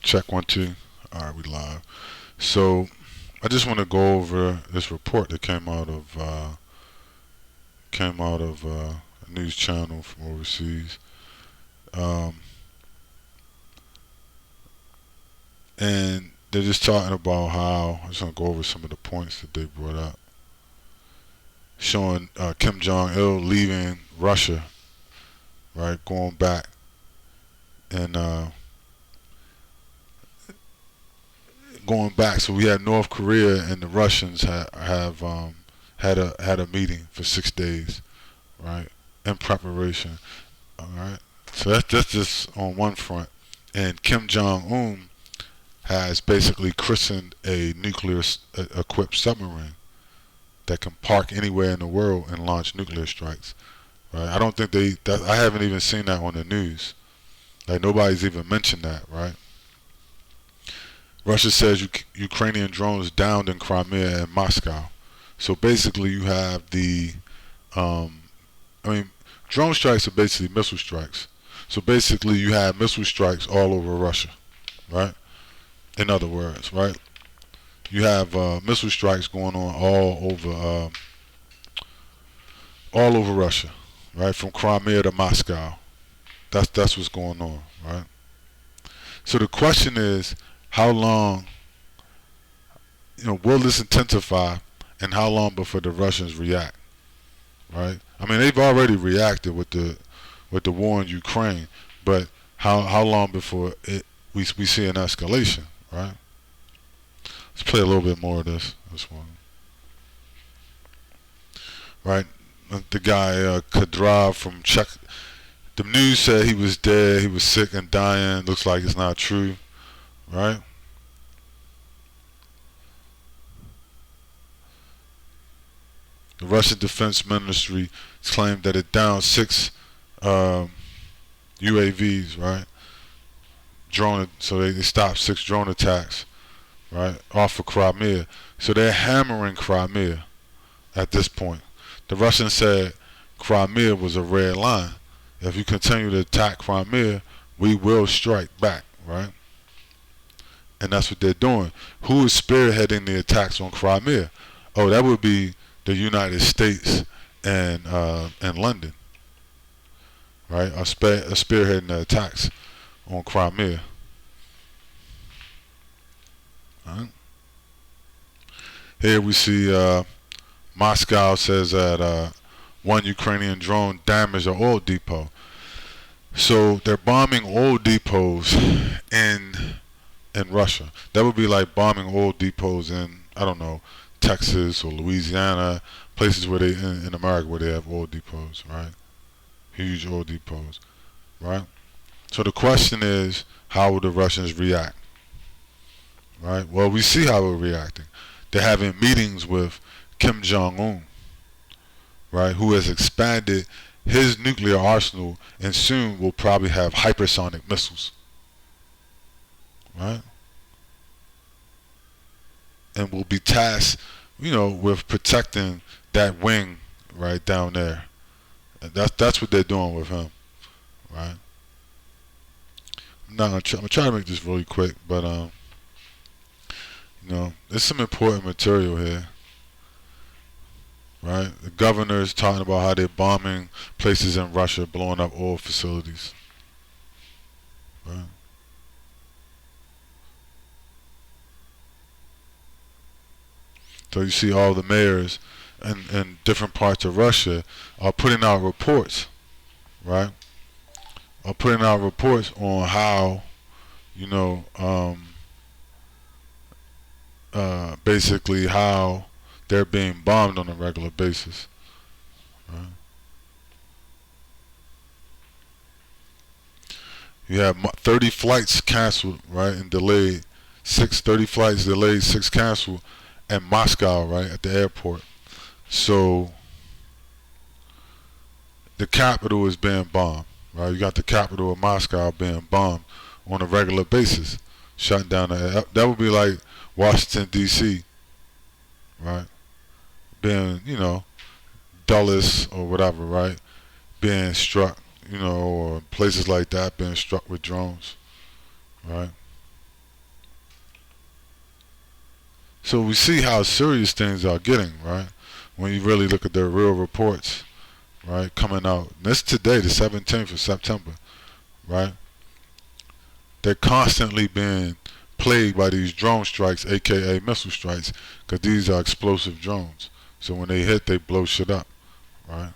Check 1 2. All right, we live. So I just want to go over this report that came out of a news channel from overseas, um, and they're just talking about how I'm just gonna go over some of the points that they brought up, showing Kim Jong Il leaving Russia, right, going back and going back. So we had North Korea and the Russians have had a meeting for 6 days, right, in preparation. All right. So that's just on one front. And Kim Jong Un has basically christened a nuclear equipped submarine that can park anywhere in the world and launch nuclear strikes. Right. I don't think I haven't even seen that on the news. Like nobody's even mentioned that. Right. Russia says Ukrainian drones downed in Crimea and Moscow. So basically, you have um, I mean, drone strikes are basically missile strikes. So basically, you have missile strikes all over Russia, right? In other words, right? You have missile strikes going on all over Russia, right? From Crimea to Moscow. That's what's going on, right? So the question is, how long, will this intensify, and how long before the Russians react, right? I mean, they've already reacted with the war in Ukraine, but how long before we see an escalation, right? Let's play a little bit more of this one, right? The guy Kadyrov from Czech. The news said he was dead, he was sick and dying. Looks like it's not true, right? The Russian Defense Ministry claimed that it downed 6 UAVs, right? So they stopped 6 drone attacks, right, off of Crimea. So they're hammering Crimea at this point. The Russians said Crimea was a red line. If you continue to attack Crimea, we will strike back, right? And that's what they're doing. Who is spearheading the attacks on Crimea? Oh, that would be the United States and London, right? Are spearheading the attacks on Crimea. Right. Here we see Moscow says that one Ukrainian drone damaged an oil depot. So they're bombing oil depots in Russia. That would be like bombing oil depots in, I don't know, Texas or Louisiana, places where in America where they have oil depots, right? Huge oil depots, right? So the question is, how will the Russians react? Right? Well, we see how they're reacting. They're having meetings with Kim Jong Un, right, who has expanded his nuclear arsenal and soon will probably have hypersonic missiles, right? And will be tasked, with protecting that wing right down there. And that's what they're doing with him, right? I'm gonna try to make this really quick, but there's some important material here, right? The governor is talking about how they're bombing places in Russia, blowing up oil facilities, right? So you see all the mayors in different parts of Russia are putting out reports, right? Are putting out reports on how, basically how they're being bombed on a regular basis, right? You have 30 flights canceled, right, and delayed. 30 flights delayed, 6 canceled at Moscow, right, at the airport. So the capital is being bombed, right? You got the capital of Moscow being bombed on a regular basis, shutting down that would be like Washington D.C., right? Being, Dulles or whatever, right? Being struck, or places like that being struck with drones, right? So we see how serious things are getting, right? When you really look at their real reports, right, coming out. And this today, the 17th of September, right? They're constantly being plagued by these drone strikes, aka missile strikes, because these are explosive drones. So when they hit, they blow shit up, right?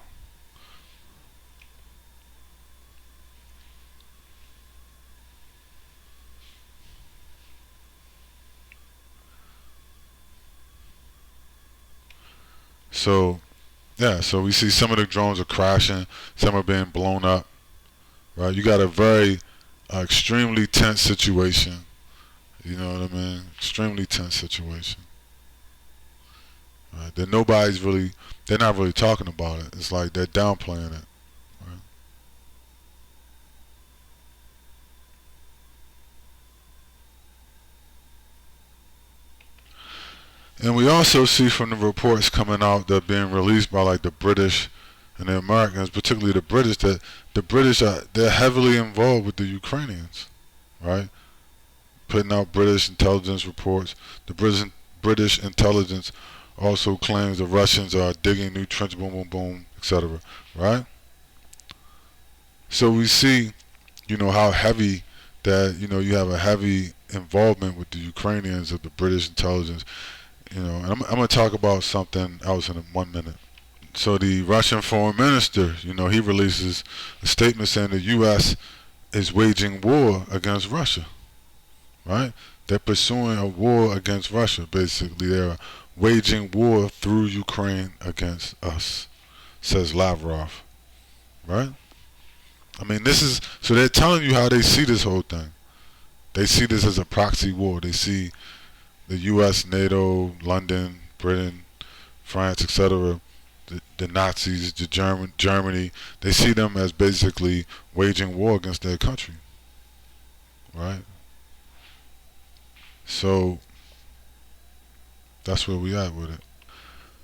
So yeah, so we see some of the drones are crashing, some are being blown up, right? You got a very extremely tense situation. You know what I mean? Extremely tense situation. Right? That nobody's really, they're not really talking about it. It's like they're downplaying it. Right? And we also see from the reports coming out that are being released by like the British and the Americans, particularly the British, that the British are they're heavily involved with the Ukrainians, right? Putting out British intelligence reports. The British intelligence also claims the Russians are digging new trench, boom, boom, boom, etc. Right? So we see, you know, how heavy that, you know, you have a heavy involvement with the Ukrainians of the British intelligence. You know, and I'm going to talk about something else in 1 minute. So the Russian foreign minister, you know, he releases a statement saying the U.S. is waging war against Russia. Right? They're pursuing a war against Russia. Basically, they're waging war through Ukraine against us, says Lavrov. Right? I mean, this is so they're telling you how they see this whole thing. They see this as a proxy war. They see the U.S., NATO, London, Britain, France, etc., the Nazis, the Germany. They see them as basically waging war against their country. Right? So that's where we at with it.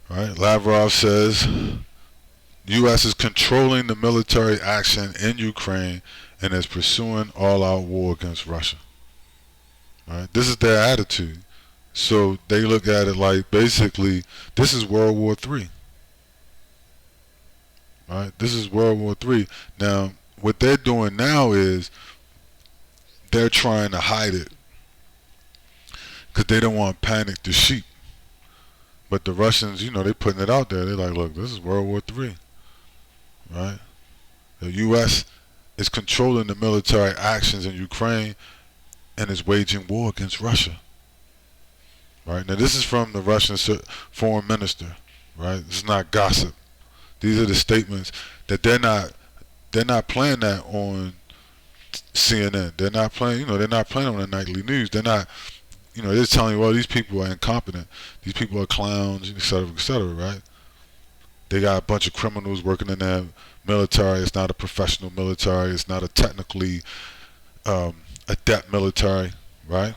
Right? Lavrov says U.S. is controlling the military action in Ukraine and is pursuing all-out war against Russia. Right? This is their attitude. So they look at it like basically this is World War III. Right? This is World War III. Now, what they're doing now is they're trying to hide it because they don't want to panic the sheep. But the Russians, you know, they're putting it out there. They're like, look, this is World War III. Right? The U.S. is controlling the military actions in Ukraine and is waging war against Russia. Right? Now, this is from the Russian foreign minister. Right? This is not gossip. These are the statements that they're not playing that on CNN. They're not playing, you know, they're not playing on the nightly news. They're not, you know, they're telling you, well, these people are incompetent. These people are clowns, et cetera, right? They got a bunch of criminals working in their military. It's not a professional military. It's not a technically adept military, right?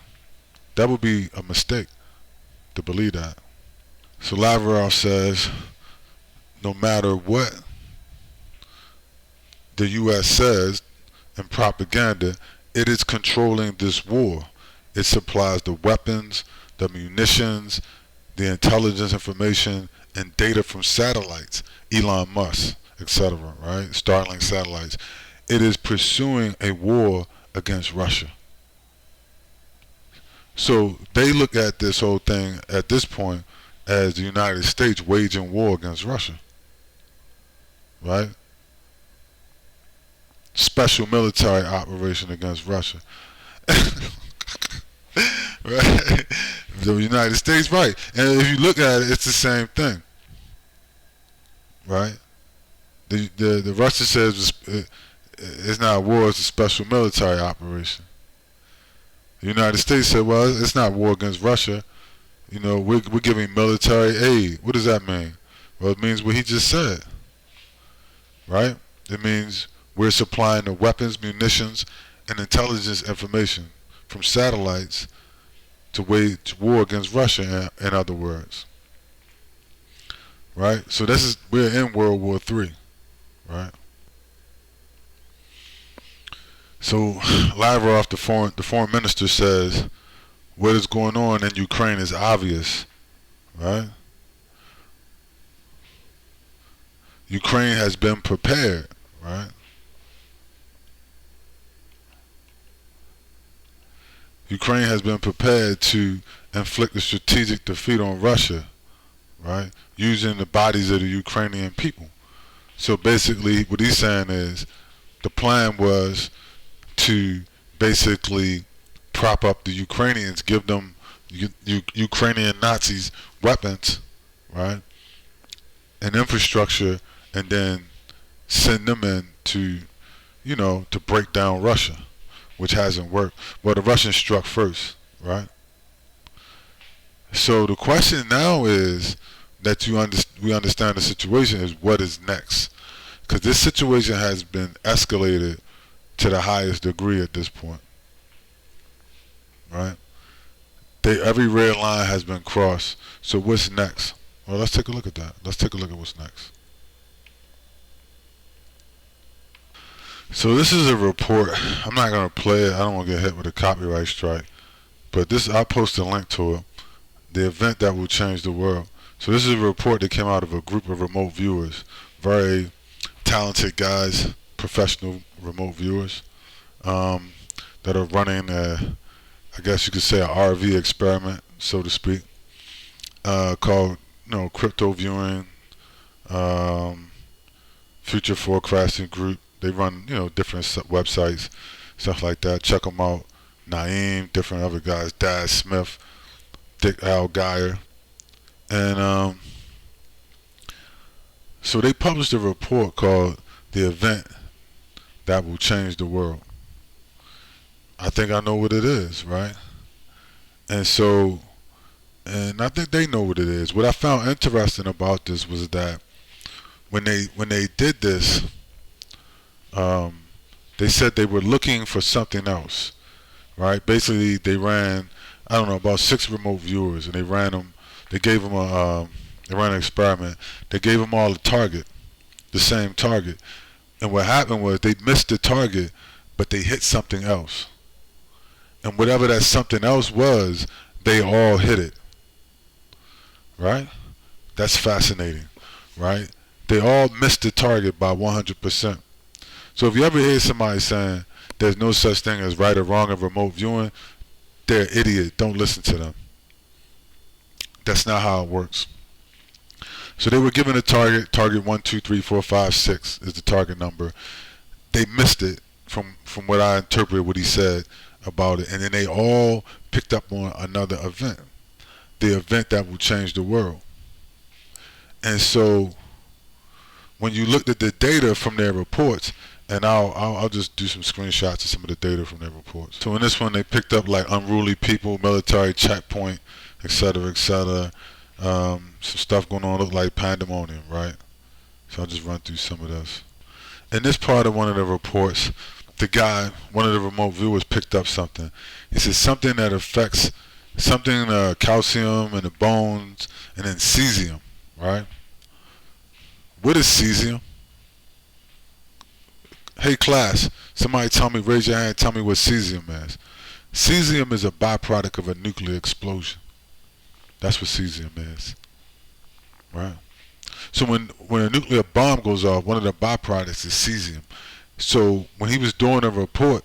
That would be a mistake to believe that. So Lavrov says, no matter what the U.S. says in propaganda, it is controlling this war. It supplies the weapons, the munitions, the intelligence information, and data from satellites, Elon Musk, etc., right? Starlink satellites. It is pursuing a war against Russia. So they look at this whole thing at this point as the United States waging war against Russia. Right? Special military operation against Russia. Right? The United States, right. And if you look at it, it's the same thing. Right? The Russia says it's not a war, it's a special military operation. The United States said, well, it's not war against Russia. You know, we're giving military aid. What does that mean? Well, it means what he just said. Right? It means we're supplying the weapons, munitions, and intelligence information from satellites to wage war against Russia, in other words. Right? So we're in World War III. Right? So Lavrov, the foreign minister, says what is going on in Ukraine is obvious, right? Ukraine has been prepared, right? Ukraine has been prepared to inflict a strategic defeat on Russia, right? Using the bodies of the Ukrainian people. So basically, what he's saying is the plan was to basically prop up the Ukrainians, give them Ukrainian Nazis weapons, right, and infrastructure, and then send them in to, to break down Russia, which hasn't worked. Well, the Russians struck first, right? So the question now is that we understand the situation is what is next, because this situation has been escalated to the highest degree at this point, right? Every red line has been crossed. So what's next? Well, let's take a look at that. Let's take a look at what's next. So this is a report. I'm not going to play it. I don't want to get hit with a copyright strike. But I'll post a link to it. The event that will change the world. So this is a report that came out of a group of remote viewers. Very talented guys, professional remote viewers, that are running I guess you could say, an RV experiment, so to speak, called, crypto viewing, future forecasting group. They run, different websites, stuff like that. Check them out. Naeem, different other guys, Dad Smith, Dick Al Geyer, and so they published a report called "The Event That Will Change the World." I think I know what it is, right? And I think they know what it is. What I found interesting about this was that when they did this, they said they were looking for something else, right? Basically, they ran, I don't know, about 6 remote viewers, and they ran them. They gave them they ran an experiment. They gave them all a target, the same target, and what happened was they missed the target, but they hit something else. And whatever that something else was, they all hit it, right? That's fascinating, right? They all missed the target by 100%. So if you ever hear somebody saying there's no such thing as right or wrong in remote viewing, they're an idiot. Don't listen to them. That's not how it works. So they were given a target 1, 2, 3, 4, 5, 6 is the target number. They missed it from what I interpreted what he said about it, and then they all picked up on another event, the event that will change the world. And so when you looked at the data from their reports, and I'll just do some screenshots of some of the data from their reports. So in this one, they picked up like unruly people, military checkpoint, etc., etc. Some stuff going on, looked like pandemonium, right? So I'll just run through some of this. In this part of one of the reports, the guy, one of the remote viewers, picked up something. He said something that affects calcium in the bones, and then cesium, right? What is cesium? Hey class, somebody tell me, raise your hand, tell me what cesium is. Cesium is a byproduct of a nuclear explosion. That's what cesium is, right? So when a nuclear bomb goes off, one of the byproducts is cesium. So when he was doing a report,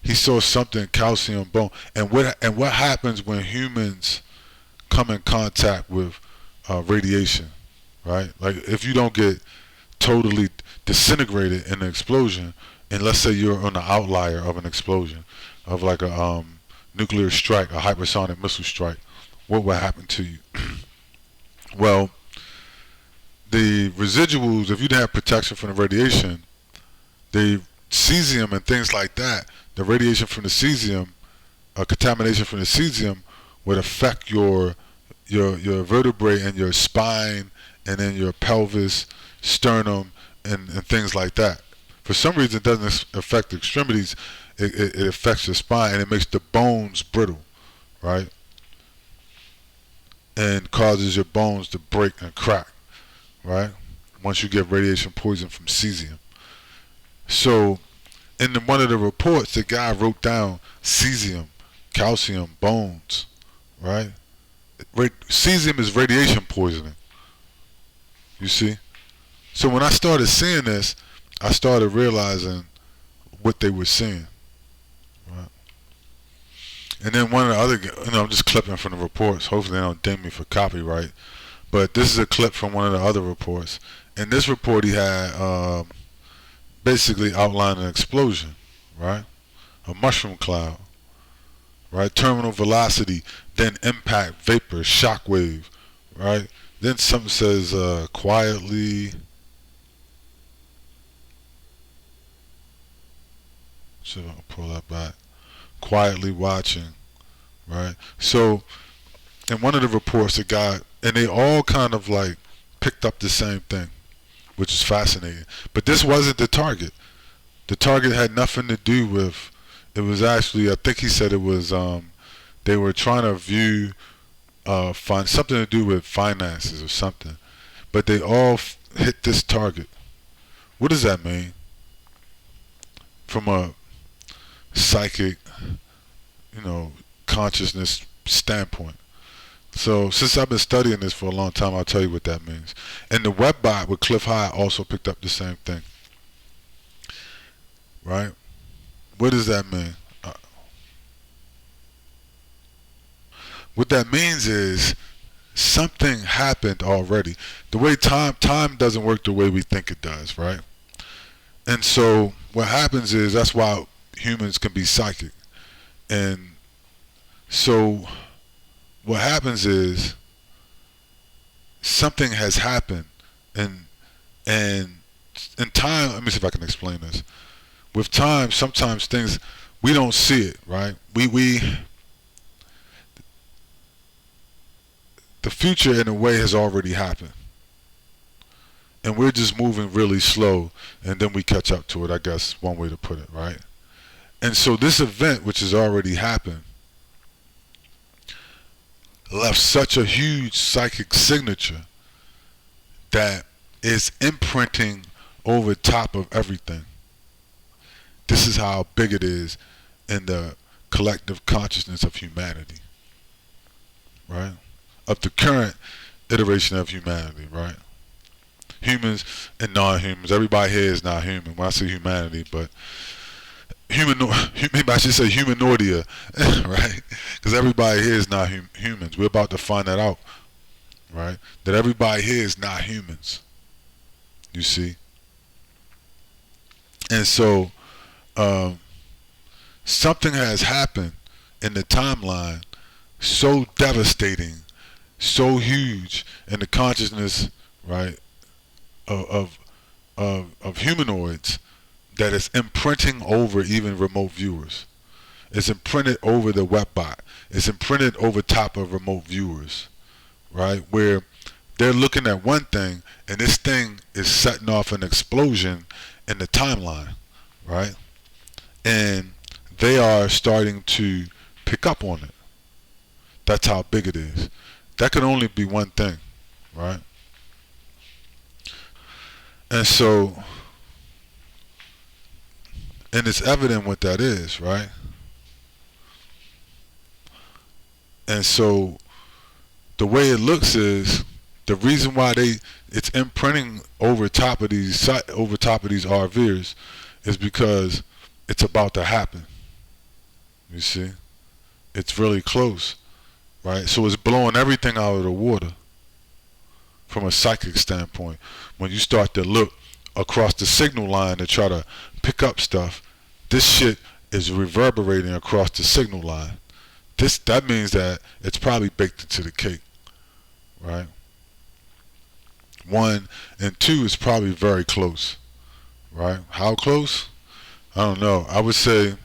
he saw something, calcium bone, and what happens when humans come in contact with radiation, right? Like if you don't get totally disintegrated in an explosion, and let's say you're on the outlier of an explosion, of like a nuclear strike, a hypersonic missile strike, what will happen to you? Well, the residuals, if you didn't have protection from the radiation, the cesium and things like that, the radiation from the cesium, contamination from the cesium would affect your vertebrae and your spine, and then your pelvis, sternum, and things like that. For some reason, it doesn't affect the extremities. It affects your spine, and it makes the bones brittle, right? And causes your bones to break and crack, right? Once you get radiation poison from cesium. So in one of the reports, the guy wrote down cesium calcium, bones, right? Cesium is radiation poisoning, you see? So when I started seeing this, I started realizing what they were seeing, right? And then one of the other, I'm just clipping from the reports. Hopefully they don't ding me for copyright. But this is a clip from one of the other reports. In this report, he had basically outlined an explosion, right? A mushroom cloud, right? Terminal velocity, then impact, vapor, shock wave, right? Then something says quietly. See if I can pull that back. Quietly watching, right? So in one of the reports, it got, and they all kind of like picked up the same thing, which is fascinating. But this wasn't the target. The target had nothing to do with. It was actually, I think he said it was. They were trying to view, find something to do with finances or something. But they all hit this target. What does that mean? From a psychic, consciousness standpoint. So since I've been studying this for a long time, I'll tell you what that means. And the webbot with Cliff High also picked up the same thing, right? What does that mean? What that means is something happened already. The way time doesn't work the way we think it does, right? And so what happens is, that's why humans can be psychic. And so what happens is something has happened, and in time, let me see if I can explain this. With time, sometimes things, we don't see it, right? The future in a way has already happened, and we're just moving really slow, and then we catch up to it, I guess one way to put it, right? And so this event, which has already happened, left such a huge psychic signature that is imprinting over top of everything. This is how big it is in the collective consciousness of humanity, right? Of the current iteration of humanity, right? Humans and non-humans. Everybody here is not human. When I say humanity, but maybe I should say humanoidia, right? Because everybody here is not humans. We're about to find that out, right? That everybody here is not humans. You see? And so something has happened in the timeline so devastating, so huge in the consciousness, right, of humanoids, that it's imprinting over even remote viewers. It's imprinted over the webbot. It's imprinted over top of remote viewers, right? Where they're looking at one thing, and this thing is setting off an explosion in the timeline, right? And they are starting to pick up on it. That's how big it is. That could only be one thing, right? And so, and it's evident what that is, right? And so the way it looks is, the reason why it's imprinting over top of these RVs is because it's about to happen. You see, it's really close, right? So it's blowing everything out of the water from a psychic standpoint. When you start to look across the signal line to try to pick up stuff, this shit is reverberating across the signal line. That means that it's probably baked into the cake, right? 1 and 2 is probably very close, right? How close? I don't know. I would say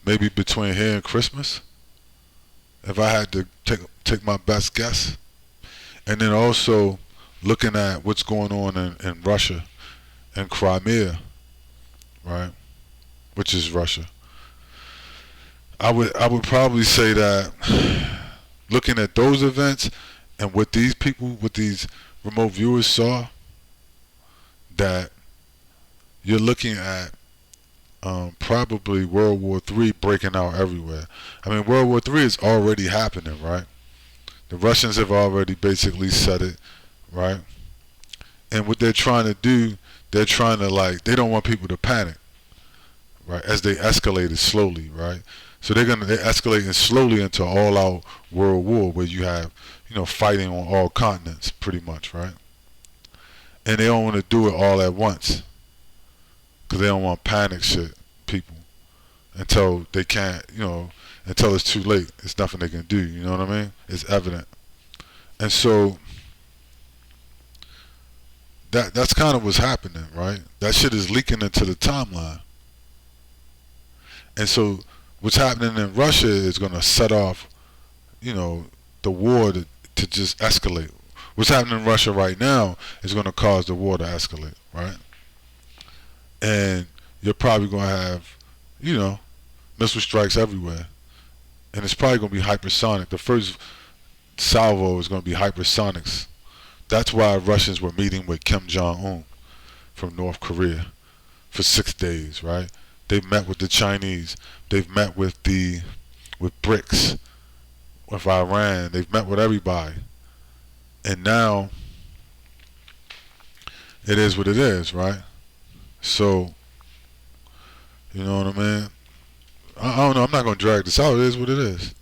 maybe between here and Christmas, if I had to take my best guess. And then also looking at what's going on in Russia and Crimea, right? Which is Russia. I would probably say that looking at those events and what these people, what these remote viewers saw, that you're looking at probably World War III breaking out everywhere. I mean, World War III is already happening, right? The Russians have already basically said it, right? And what they're trying to do, they're trying to they don't want people to panic, right? As they escalate it slowly, right? So they're escalating slowly into all-out world war where you have, fighting on all continents, pretty much, right? And they don't want to do it all at once because they don't want panic shit people until they can't, until it's too late. It's nothing they can do. You know what I mean? It's evident. And so that's kind of what's happening, right? That shit is leaking into the timeline. And so what's happening in Russia is going to set off, the war to just escalate. What's happening in Russia right now is going to cause the war to escalate, right? And you're probably going to have, missile strikes everywhere. And it's probably going to be hypersonic. The first salvo is going to be hypersonics. That's why Russians were meeting with Kim Jong-un from North Korea for 6 days, right? They've met with the Chinese. They've met with BRICS, with Iran. They've met with everybody. And now it is what it is, right? So, you know what I mean? I don't know. I'm not going to drag this out. It is what it is,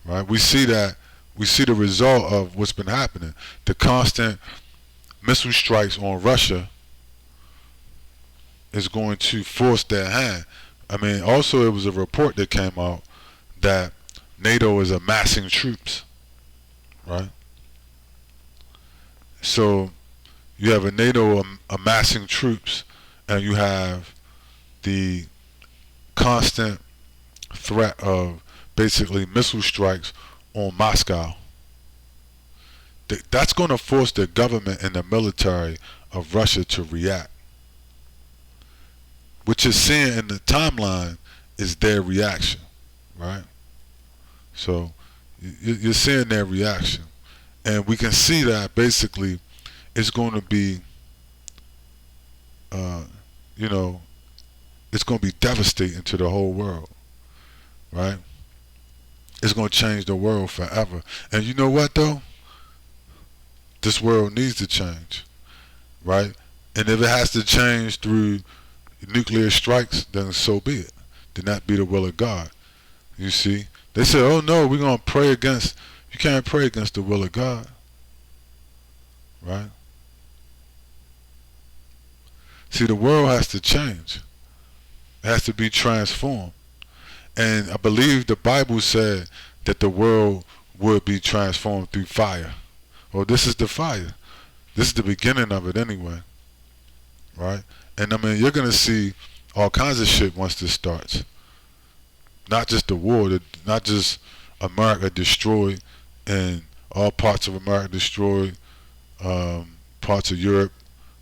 right? We see the result of what's been happening. The constant missile strikes on Russia is going to force their hand. I mean, also it was a report that came out that NATO is amassing troops, right? So you have a NATO amassing troops, and you have the constant threat of basically missile strikes on Moscow. That's going to force the government and the military of Russia to react. What you're seeing in the timeline is their reaction, right? So you're seeing their reaction. And we can see that basically it's going to be, it's going to be devastating to the whole world, right? It's going to change the world forever. And you know what, though? This world needs to change, right? And if it has to change through nuclear strikes, then so be it. Then that be the will of God. You see? They say, oh no, we're going to pray against, you can't pray against the will of God, right? See, the world has to change. It has to be transformed. And I believe the Bible said that the world would be transformed through fire. Well, this is the fire. This is the beginning of it anyway, right? And I mean, you're going to see all kinds of shit once this starts. Not just the war, not just America destroyed and all parts of America destroyed, parts of Europe,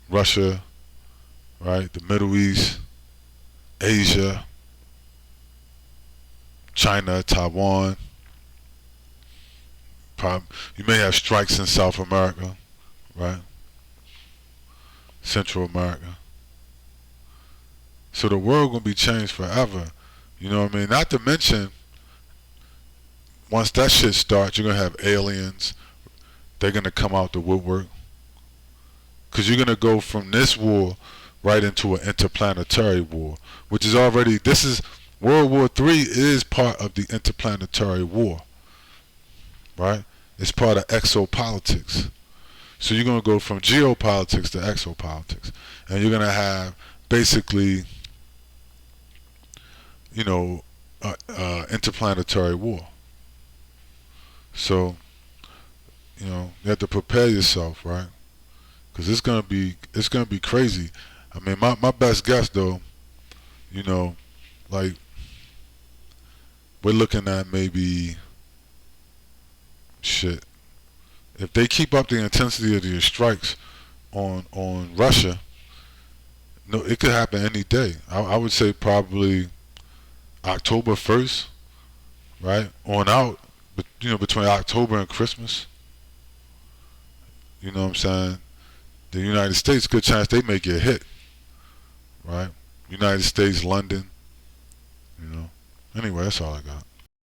Russia, right, the Middle East, Asia, China, Taiwan. You may have strikes in South America, right? Central America. So the world gonna be changed forever. You know what I mean? Not to mention, once that shit starts, you're gonna have aliens. They're gonna come out the woodwork. Cause you're gonna go from this war right into an interplanetary war, which is already, World War III is part of the interplanetary war, right? It's part of exopolitics. So you're going to go from geopolitics to exopolitics. And you're going to have basically, interplanetary war. So, you have to prepare yourself, right? Because it's going to be crazy. I mean, my best guess though, like, we're looking at maybe, shit, if they keep up the intensity of the strikes on Russia, no, it could happen any day. I would say probably October 1st, right, on out, but between October and Christmas. You know what I'm saying? The United States, good chance they may get hit, right? United States, London, You know. Anyway, that's all I got.